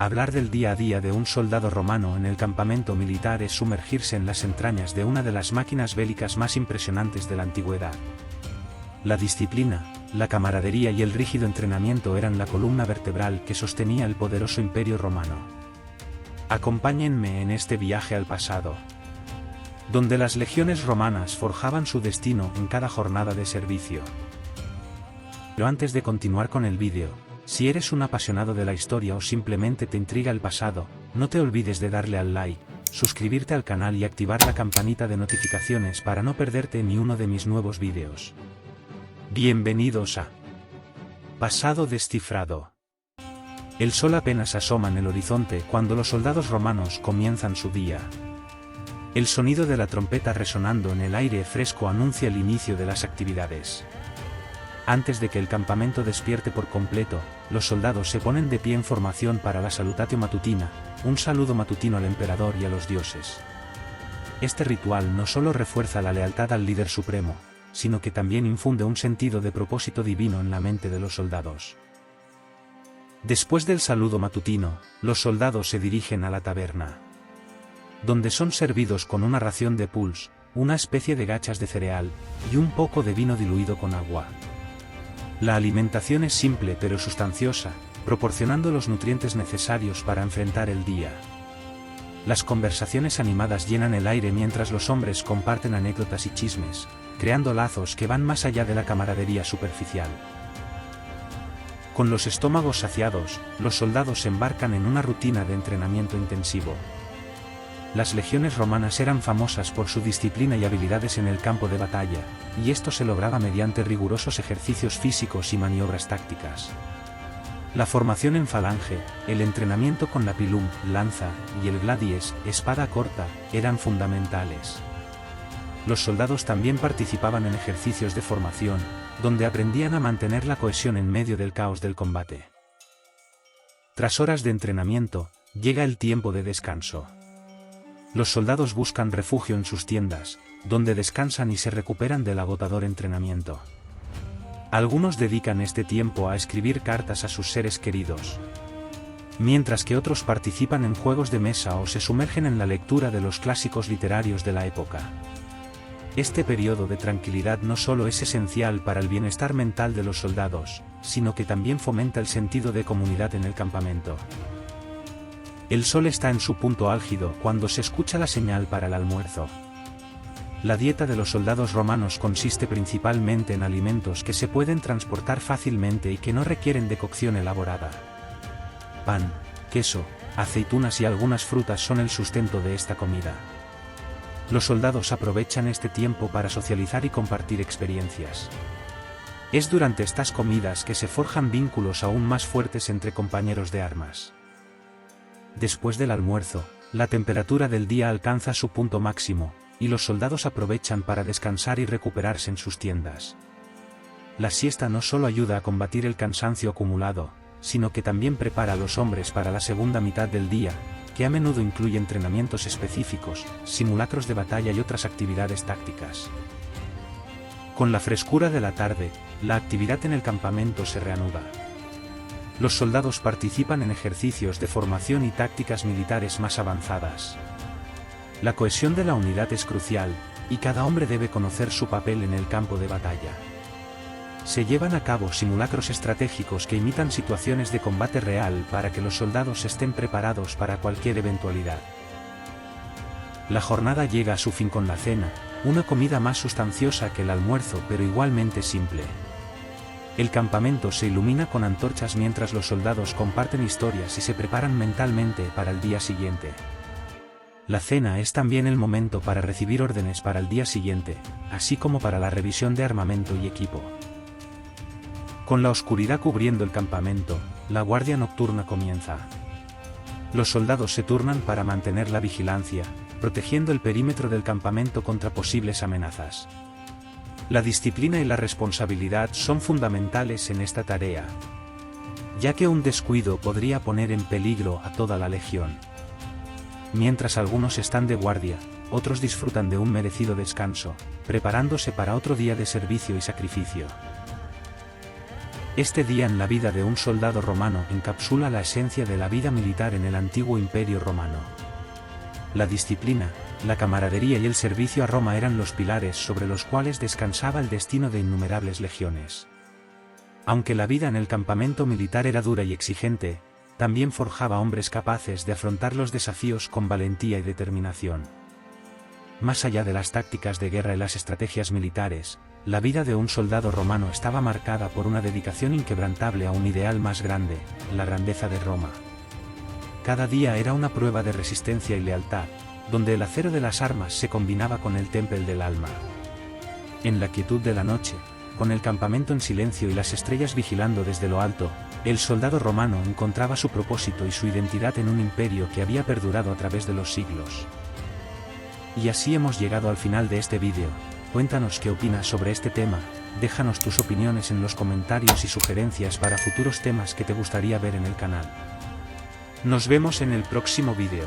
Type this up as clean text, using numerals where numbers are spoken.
Hablar del día a día de un soldado romano en el campamento militar es sumergirse en las entrañas de una de las máquinas bélicas más impresionantes de la antigüedad. La disciplina, la camaradería y el rígido entrenamiento eran la columna vertebral que sostenía el poderoso imperio romano. Acompáñenme en este viaje al pasado, donde las legiones romanas forjaban su destino en cada jornada de servicio. Pero antes de continuar con el vídeo, si eres un apasionado de la historia o simplemente te intriga el pasado, no te olvides de darle al like, suscribirte al canal y activar la campanita de notificaciones para no perderte ni uno de mis nuevos vídeos. Bienvenidos a Pasado Descifrado. El sol apenas asoma en el horizonte cuando los soldados romanos comienzan su día. El sonido de la trompeta resonando en el aire fresco anuncia el inicio de las actividades. Antes de que el campamento despierte por completo, los soldados se ponen de pie en formación para la salutatio matutina, un saludo matutino al emperador y a los dioses. Este ritual no solo refuerza la lealtad al líder supremo, sino que también infunde un sentido de propósito divino en la mente de los soldados. Después del saludo matutino, los soldados se dirigen a la taberna, donde son servidos con una ración de pulse, una especie de gachas de cereal, y un poco de vino diluido con agua. La alimentación es simple pero sustanciosa, proporcionando los nutrientes necesarios para enfrentar el día. Las conversaciones animadas llenan el aire mientras los hombres comparten anécdotas y chismes, creando lazos que van más allá de la camaradería superficial. Con los estómagos saciados, los soldados se embarcan en una rutina de entrenamiento intensivo. Las legiones romanas eran famosas por su disciplina y habilidades en el campo de batalla, y esto se lograba mediante rigurosos ejercicios físicos y maniobras tácticas. La formación en falange, el entrenamiento con la pilum, lanza, y el gladies, espada corta, eran fundamentales. Los soldados también participaban en ejercicios de formación, donde aprendían a mantener la cohesión en medio del caos del combate. Tras horas de entrenamiento, llega el tiempo de descanso. Los soldados buscan refugio en sus tiendas, donde descansan y se recuperan del agotador entrenamiento. Algunos dedican este tiempo a escribir cartas a sus seres queridos, mientras que otros participan en juegos de mesa o se sumergen en la lectura de los clásicos literarios de la época. Este periodo de tranquilidad no solo es esencial para el bienestar mental de los soldados, sino que también fomenta el sentido de comunidad en el campamento. El sol está en su punto álgido cuando se escucha la señal para el almuerzo. La dieta de los soldados romanos consiste principalmente en alimentos que se pueden transportar fácilmente y que no requieren de cocción elaborada. Pan, queso, aceitunas y algunas frutas son el sustento de esta comida. Los soldados aprovechan este tiempo para socializar y compartir experiencias. Es durante estas comidas que se forjan vínculos aún más fuertes entre compañeros de armas. Después del almuerzo, la temperatura del día alcanza su punto máximo, y los soldados aprovechan para descansar y recuperarse en sus tiendas. La siesta no solo ayuda a combatir el cansancio acumulado, sino que también prepara a los hombres para la segunda mitad del día, que a menudo incluye entrenamientos específicos, simulacros de batalla y otras actividades tácticas. Con la frescura de la tarde, la actividad en el campamento se reanuda. Los soldados participan en ejercicios de formación y tácticas militares más avanzadas. La cohesión de la unidad es crucial, y cada hombre debe conocer su papel en el campo de batalla. Se llevan a cabo simulacros estratégicos que imitan situaciones de combate real para que los soldados estén preparados para cualquier eventualidad. La jornada llega a su fin con la cena, una comida más sustanciosa que el almuerzo pero igualmente simple. El campamento se ilumina con antorchas mientras los soldados comparten historias y se preparan mentalmente para el día siguiente. La cena es también el momento para recibir órdenes para el día siguiente, así como para la revisión de armamento y equipo. Con la oscuridad cubriendo el campamento, la guardia nocturna comienza. Los soldados se turnan para mantener la vigilancia, protegiendo el perímetro del campamento contra posibles amenazas. La disciplina y la responsabilidad son fundamentales en esta tarea, ya que un descuido podría poner en peligro a toda la legión. Mientras algunos están de guardia, otros disfrutan de un merecido descanso, preparándose para otro día de servicio y sacrificio. Este día en la vida de un soldado romano encapsula la esencia de la vida militar en el antiguo Imperio Romano. La disciplina, la camaradería y el servicio a Roma eran los pilares sobre los cuales descansaba el destino de innumerables legiones. Aunque la vida en el campamento militar era dura y exigente, también forjaba hombres capaces de afrontar los desafíos con valentía y determinación. Más allá de las tácticas de guerra y las estrategias militares, la vida de un soldado romano estaba marcada por una dedicación inquebrantable a un ideal más grande, la grandeza de Roma. Cada día era una prueba de resistencia y lealtad, donde el acero de las armas se combinaba con el temple del alma. En la quietud de la noche, con el campamento en silencio y las estrellas vigilando desde lo alto, el soldado romano encontraba su propósito y su identidad en un imperio que había perdurado a través de los siglos. Y así hemos llegado al final de este vídeo. Cuéntanos qué opinas sobre este tema, déjanos tus opiniones en los comentarios y sugerencias para futuros temas que te gustaría ver en el canal. Nos vemos en el próximo vídeo.